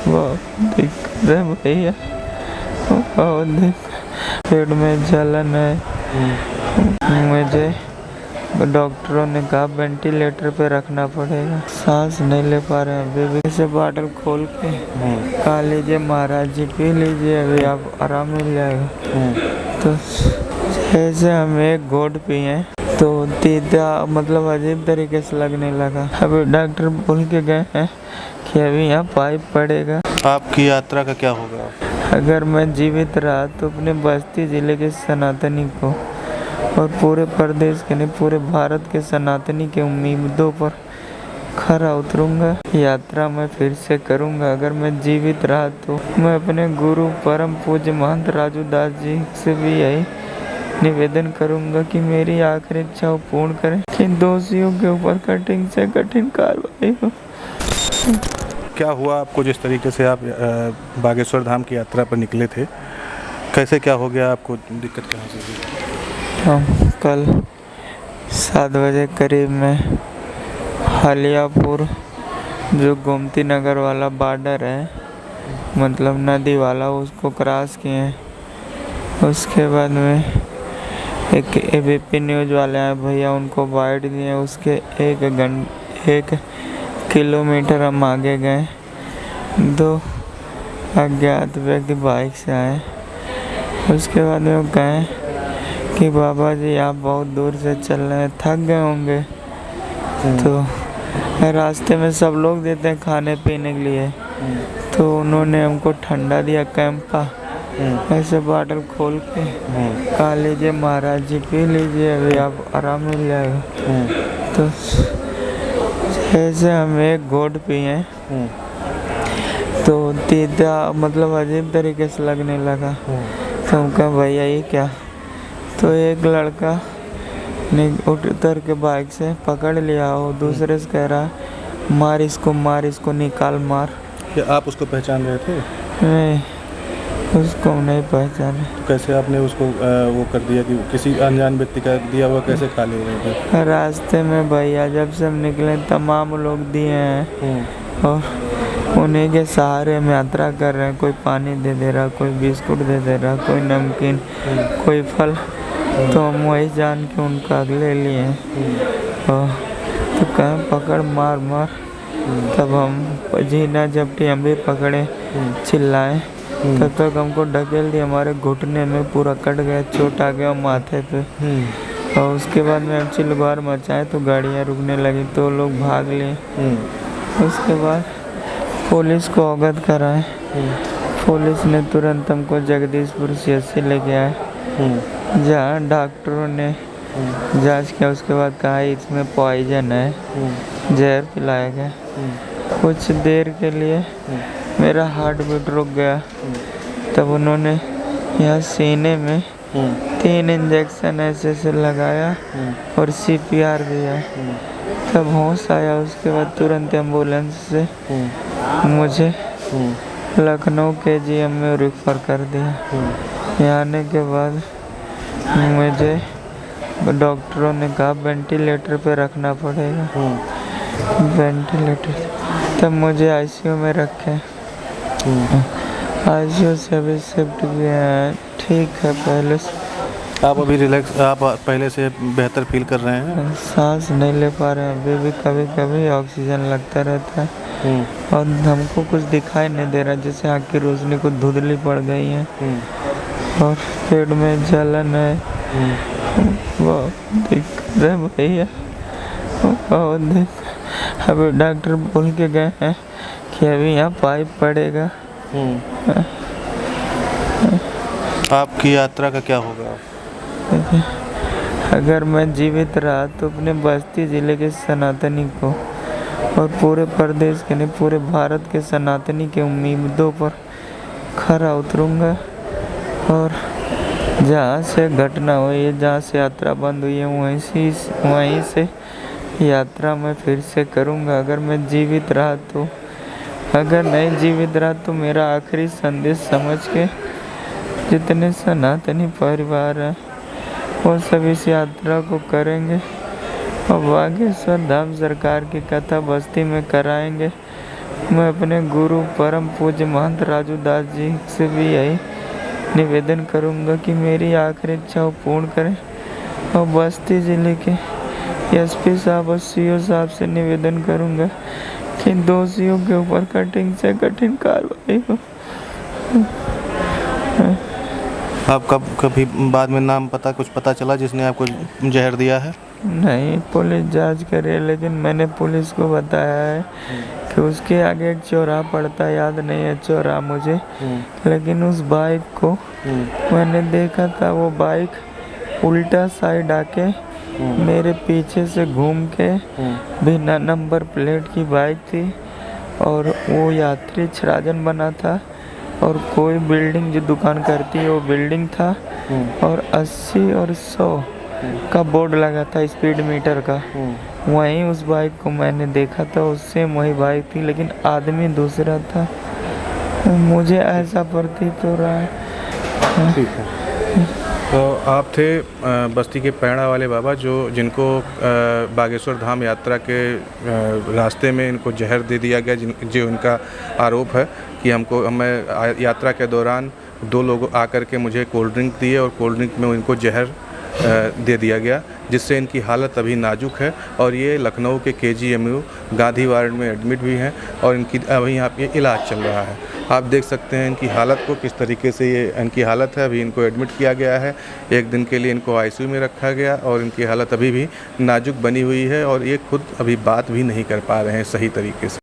बहुत दिक्कत है भैया, बहुत दिक्कत। पेट में जलन है। मुझे डॉक्टरों ने कहा वेंटिलेटर पे रखना पड़ेगा, सांस नहीं ले पा रहे हैं अभी भी। से बॉटल खोल के खा लीजिए महाराज जी, पी लीजिए, अभी आप आराम मिल जाएगा। तो जैसे हम एक घोट पिए तो तीता मतलब अजीब तरीके से लगने लगा। अभी डॉक्टर बोल के गए हैं कि अभी यहाँ पाइप पड़ेगा। आपकी यात्रा का क्या होगा? अगर मैं जीवित रहा तो अपने बस्ती जिले के सनातनी को और पूरे प्रदेश के नहीं पूरे भारत के सनातनी के उम्मीदों पर खरा उतरूंगा। यात्रा मैं फिर से करूंगा। अगर मैं जीवित रहा तो मैं अपने गुरु परम पूज्य महंत राजू दास जी से भी यही निवेदन करूंगा कि मेरी आखिरी इच्छा पूर्ण करें, कि दोषियों के ऊपर कठिन से कठिन कार्रवाई हो। क्या हुआ आपको? जिस तरीके से आप बागेश्वर धाम की यात्रा पर निकले थे, कैसे क्या हो गया आपको? दिक्कत कहाँ से हुई? हम कल 7 बजे करीब में हलियापुर जो गोमती नगर वाला बॉर्डर है, मतलब नदी वाला, उसको क्रॉस किए। उसके बाद में एक एबीपी न्यूज़ वाले आए भैया, उनको बाइट दिए। उसके 1 किलोमीटर हम आगे गए, 2 अज्ञात व्यक्ति बाइक से आए। उसके बाद में वो कहे कि बाबा जी आप बहुत दूर से चल रहे हैं, थक गए होंगे। तो रास्ते में सब लोग देते हैं खाने पीने के लिए, तो उन्होंने हमको ठंडा दिया, कैंपा। ऐसे बॉटल खोल के खा लीजिए महाराज जी, पी लीजिए, अभी आप आराम मिल जाएगा। तो जैसे हम एक घोट पिए तो तीता मतलब अजीब तरीके से लगने लगा। तो हम कहा भैया ये क्या? तो एक लड़का ने उतर के बाइक से पकड़ लिया, वो दूसरे से कह रहा मार इसको निकाल मार। क्या आप उसको पहचान रहे थे? नहीं, उसको नहीं पहचाने। तो कैसे आपने उसको वो कर दिया कि किसी अनजान व्यक्ति का दिया हुआ कैसे खा ले रहे थे? रास्ते में भैया जब से हम निकले तमाम लोग दिए हैं और उन्हीं के सहारे हम यात्रा कर रहे हैं। कोई पानी दे दे रहा, कोई बिस्कुट दे रहा, कोई नमकीन, कोई फल। तो हम वही जान के उनका ले लिए। तो कहें पकड़ मार मार। तब हम जीना जबकि हम भी पकड़े, चिल्लाए। तब तक हमको ढकेल दिया, हमारे घुटने में पूरा कट गया, चोट आ गया माथे पे। और उसके बाद में हम चिल्लवार मचाए तो गाड़ियाँ रुकने लगी, तो लोग भाग लिए। उसके बाद पुलिस को अवगत कराए। पुलिस ने तुरंत हमको जगदीशपुर CHC लेके आए, जहाँ डॉक्टरों ने जांच किया। उसके बाद कहा इसमें पॉइजन है, जहर पिलाया गया। कुछ देर के लिए मेरा हार्ट बीट रुक गया। तब उन्होंने यहाँ सीने में 3 इंजेक्शन ऐसे लगाया और CPR दिया। तब होश आया। उसके बाद तुरंत एम्बुलेंस से मुझे लखनऊ KGM में रेफर कर दिया। यहाँ आने के बाद मुझे डॉक्टरों ने कहा वेंटिलेटर पे रखना पड़ेगा, वेंटिलेटर। तब मुझे ICU में रखे। ICU से अभी शिफ्ट किया है, ठीक है पहले से। आप अभी रिलैक्स, आप पहले से बेहतर फील कर रहे हैं? सांस नहीं ले पा रहे हैं अभी भी, कभी कभी ऑक्सीजन लगता रहता है। और हमको कुछ दिखाई नहीं दे रहा, जैसे आँख की रोशनी को धुंधली पड़ गई है। और पेट में जलन है। बहुत दिक्कत है भैया, बहुत दिक्कत। अभी डॉक्टर बोल के गए हैं कि अभी यहाँ पाइप पड़ेगा। आपकी यात्रा का क्या होगा? अगर मैं जीवित रहा तो अपने बस्ती जिले के सनातनी को और पूरे प्रदेश के नहीं पूरे भारत के सनातनी के उम्मीदों पर खरा उतरूंगा। और जहाँ से घटना हुई है, जहाँ से यात्रा बंद हुई है, वहीं से यात्रा मैं फिर से करूँगा। अगर मैं जीवित रहा तो, अगर नहीं जीवित रहा तो मेरा आखिरी संदेश समझ के जितने सनातनी परिवार हैं वो सभी इस यात्रा को करेंगे और बागेश्वर धाम सरकार की कथा बस्ती में कराएंगे। मैं अपने गुरु परम पूज्य महंत राजू दास जी से भी यही निवेदन करूंगा कि मेरी आखिरी इच्छा वो पूर्ण करें। और बस्ती ज़िले के एसपी साहब और सीओ साहब से निवेदन करूंगा कि दोषियों के ऊपर कठिन से कठिन कार्रवाई हो। आप कभी बाद में नाम कुछ पता चला जिसने आपको जहर दिया है? नहीं, पुलिस जांच करे, लेकिन मैंने पुलिस को बताया है कि उसके आगे एक चौराहा पड़ता है, याद नहीं है चौराहा मुझे, लेकिन उस बाइक को मैंने देखा था। वो बाइक उल्टा साइड आके मेरे पीछे से घूम के बिना नंबर प्लेट की बाइक थी और वो यात्री छराजन बना था और कोई बिल्डिंग जो दुकान करती है वो बिल्डिंग था और 80 और 100 का बोर्ड लगा था स्पीड मीटर का। वहीं उस बाइक को मैंने देखा था, उससे वही बाइक थी, लेकिन आदमी दूसरा था। मुझे ऐसा प्रतीत हो रहा है। ठीक है। तो आप थे बस्ती के पैड़ा वाले बाबा जिनको बागेश्वर धाम यात्रा के रास्ते में इनको जहर दे दिया गया, जो इनका आरोप है कि हमें यात्रा के दौरान 2 लोग आकर के मुझे कोल्ड ड्रिंक दिए और कोल्ड ड्रिंक में इनको जहर दे दिया गया, जिससे इनकी हालत अभी नाजुक है और ये लखनऊ के KGMU गांधी वार्ड में एडमिट भी हैं और इनकी अभी यहाँ पे इलाज चल रहा है। आप देख सकते हैं इनकी हालत को, किस तरीके से ये इनकी हालत है। अभी इनको एडमिट किया गया है, 1 दिन के लिए इनको ICU में रखा गया और इनकी हालत अभी भी नाजुक बनी हुई है और ये खुद अभी बात भी नहीं कर पा रहे हैं सही तरीके से।